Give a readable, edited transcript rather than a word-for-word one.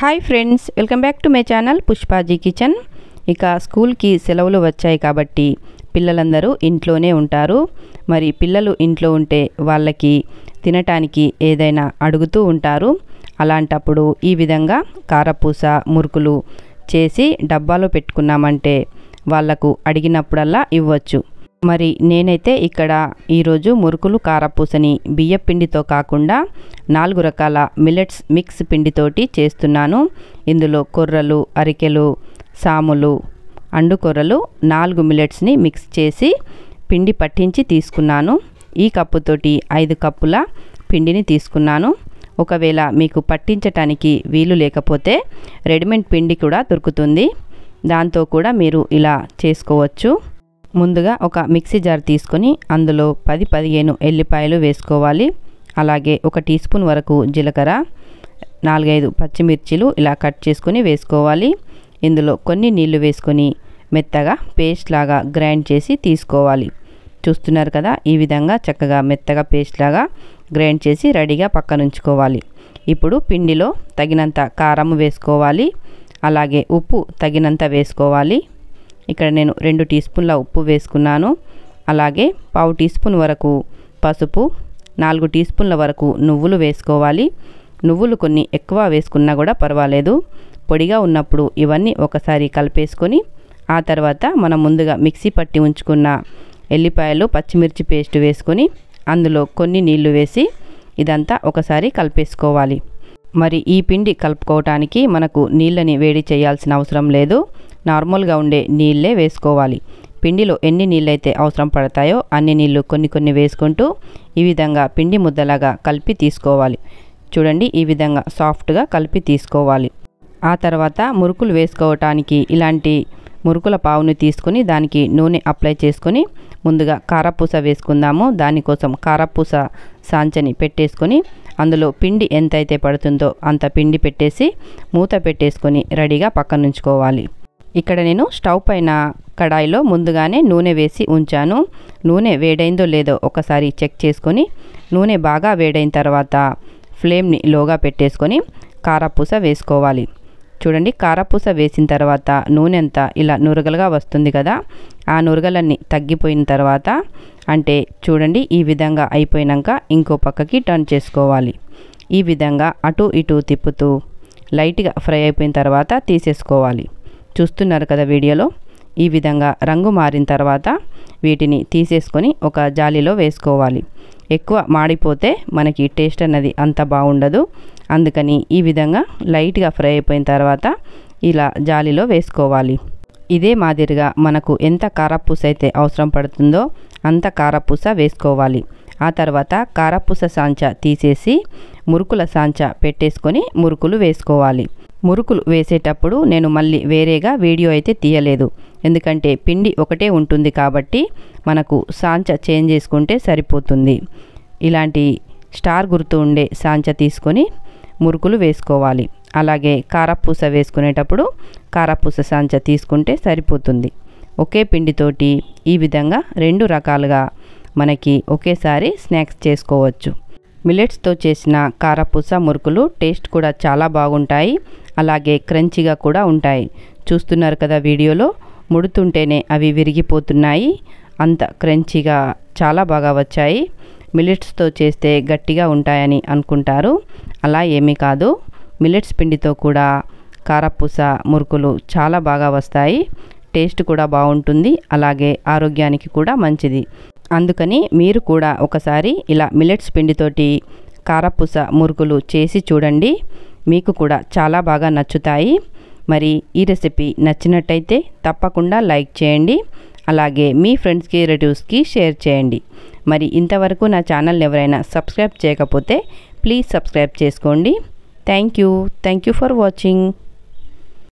Hi friends, welcome back to my channel Pushpaji kitchen. ఇక స్కూల్కి సెలవులు వచ్చాయి కాబట్టి పిల్లలందరూ ఇంట్లోనే ఉంటారు. మరి పిల్లలు ఇంట్లో ఉంటే వాళ్ళకి తినటానికి ఏదైనా అడుగుతూ ఉంటారు. అలాంటప్పుడు ఈ విధంగా కారపూస మురుకులు చేసి డబ్బాలో పెట్టుకున్నామంటే వాళ్ళకు అడిగినప్పుడల్లా ఇవ్వచ్చు. మరి నేనైతే ఇక్కడ ఈరోజు మురుకులు కారపూసని బియ్యం పిండితో కాకుండా 4 రకాల మిల్లెట్స్ మిక్స్ పిండితోటి చేస్తున్నాను. ఇందులో కొర్రలు, అరికెలు, సాములు, అండుకొర్రలు 4 మిల్లెట్స్ని మిక్స్ చేసి పిండి పట్టించి తీసుకున్నాను. ఈ కప్పుతోటి 5 కప్పుల పిండిని తీసుకున్నాను. ఒకవేళ మీకు పట్టించటానికి వీలు లేకపోతే రెడీమేడ్ పిండి కూడా దొరుకుతుంది. దాంతో కూడా మీరు ఇలా చేసుకోవచ్చు. ముందుగా ఒక మిక్సీ జార్ తీసుకొని అందులో 10-15 ఎల్లిపాయలు వేసుకోవాలి. అలాగే 1 టీ స్పూన్ వరకు జీలకర్ర, 4-5 పచ్చిమిర్చిలు ఇలా కట్ చేసుకొని వేసుకోవాలి. ఇందులో కొన్ని నీళ్లు వేసుకొని మెత్తగా పేస్ట్ లాగా గ్రైండ్ చేసి తీసుకోవాలి. చూస్తున్నారు కదా, ఈ విధంగా చక్కగా మెత్తగా పేస్ట్ లాగా గ్రైండ్ చేసి రెడీగా పక్కన ఉంచుకోవాలి. ఇప్పుడు పిండిలో తగినంత కారం వేసుకోవాలి. అలాగే ఉప్పు తగినంత వేసుకోవాలి. ఇక్కడ నేను 2 టీ స్పూన్ల ఉప్పు వేసుకున్నాను. అలాగే 1/2 టీ స్పూన్ వరకు పసుపు, 4 టీ స్పూన్ల వరకు నువ్వులు వేసుకోవాలి. నువ్వులు కొన్ని ఎక్కువ వేసుకున్నా కూడా పర్వాలేదు. పొడిగా ఉన్నప్పుడు ఇవన్నీ ఒకసారి కలిపేసుకొని ఆ తర్వాత మనం ముందుగా మిక్సీ పట్టి ఉంచుకున్న ఎల్లిపాయలు, పచ్చిమిర్చి పేస్ట్ వేసుకొని అందులో కొన్ని నీళ్లు వేసి ఇదంతా ఒకసారి కలిపేసుకోవాలి. మరి ఈ పిండి కలుపుకోవటానికి మనకు నీళ్ళని వేడి చేయాల్సిన అవసరం లేదు. నార్మల్గా ఉండే నీళ్ళే వేసుకోవాలి. పిండిలో ఎన్ని నీళ్ళైతే అవసరం పడతాయో అన్ని నీళ్ళు కొన్ని వేసుకుంటూ ఈ విధంగా పిండి ముద్దలాగా కలిపి తీసుకోవాలి. చూడండి, ఈ విధంగా సాఫ్ట్గా కలిపి తీసుకోవాలి. ఆ తర్వాత మురుకులు వేసుకోవటానికి ఇలాంటి మురుకుల పావుని తీసుకొని దానికి నూనె అప్లై చేసుకొని ముందుగా కారపూస వేసుకుందాము. దానికోసం కారపూస సాంచని పెట్టేసుకొని అందులో పిండి ఎంతైతే పడుతుందో అంత పిండి పెట్టేసి మూత పెట్టేసుకొని రెడీగా పక్కన ఉంచుకోవాలి. ఇక్కడ నేను స్టవ్ పైన కడాయిలో ముందుగానే నూనె వేసి ఉంచాను. నూనె వేడైందో లేదో ఒకసారి చెక్ చేసుకొని నూనె బాగా వేడైన తర్వాత ఫ్లేమ్ని లోగా పెట్టేసుకొని కారపూస వేసుకోవాలి. చూడండి, కారపూస వేసిన తర్వాత నూనె అంతా ఇలా నురగలుగా వస్తుంది కదా, ఆ నురగలన్నీ తగ్గిపోయిన తర్వాత అంటే చూడండి ఈ విధంగా అయిపోయినాక ఇంకో పక్కకి టర్న్ చేసుకోవాలి. ఈ విధంగా అటు ఇటు తిప్పుతూ లైట్గా ఫ్రై అయిపోయిన తర్వాత తీసేసుకోవాలి. చూస్తున్నారు కదా వీడియోలో, ఈ విధంగా రంగు మారిన తర్వాత వీటిని తీసేసుకొని ఒక జాలీలో వేసుకోవాలి. ఎక్కువ మాడిపోతే మనకి టేస్ట్ అన్నది అంత బాగుండదు. అందుకని ఈ విధంగా లైట్గా ఫ్రై అయిపోయిన తర్వాత ఇలా జాలీలో వేసుకోవాలి. ఇదే మాదిరిగా మనకు ఎంత కారపూస అయితే అవసరం పడుతుందో అంత కారపూస వేసుకోవాలి. ఆ తర్వాత కారపూస సాంచ తీసేసి మురుకుల సాంచ పెట్టేసుకొని మురుకులు వేసుకోవాలి. మురుకులు వేసేటప్పుడు నేను మళ్ళీ వేరేగా వీడియో అయితే తీయలేదు. ఎందుకంటే పిండి ఒకటే ఉంటుంది కాబట్టి మనకు సాంచ చేంజ్ చేసుకుంటే సరిపోతుంది. ఇలాంటి స్టార్ గుర్తు ఉండే సాంచ తీసుకొని మురుకులు వేసుకోవాలి. అలాగే కారపూస వేసుకునేటప్పుడు కారపూస సాంచ తీసుకుంటే సరిపోతుంది. ఒకే పిండితోటి ఈ విధంగా 2 రకాలుగా మనకి ఒకేసారి స్నాక్స్ చేసుకోవచ్చు. మిల్లెట్స్తో చేసిన కారపూస మురుకులు టేస్ట్ కూడా చాలా బాగుంటాయి. అలాగే క్రంచీగా కూడా ఉంటాయి. చూస్తున్నారు కదా వీడియోలో, ముడుతుంటేనే అవి విరిగిపోతున్నాయి. అంత క్రంచీగా చాలా బాగా వచ్చాయి. మిల్లెట్స్తో చేస్తే గట్టిగా ఉంటాయని అనుకుంటారు, అలా ఏమీ కాదు. మిల్లెట్స్ పిండితో కూడా కారపూస మురుకులు చాలా బాగా వస్తాయి. టేస్ట్ కూడా బాగుంటుంది. అలాగే ఆరోగ్యానికి కూడా మంచిది. అందుకని మీరు కూడా ఒకసారి ఇలా మిల్లెట్స్ పిండితోటి కారపూస మురుకులు చేసి చూడండి. మీకు కూడా చాలా బాగా నచ్చుతాయి. మరి ఈ రెసిపీ నచ్చినట్టయితే తప్పకుండా లైక్ చేయండి. అలాగే మీ ఫ్రెండ్స్కి, రిలేటివ్స్కి షేర్ చేయండి. మరి ఇంతవరకు నా ఛానల్ ఎవరైనా సబ్స్క్రైబ్ చేయకపోతే ప్లీజ్ సబ్స్క్రైబ్ చేసుకోండి. Thank you for watching.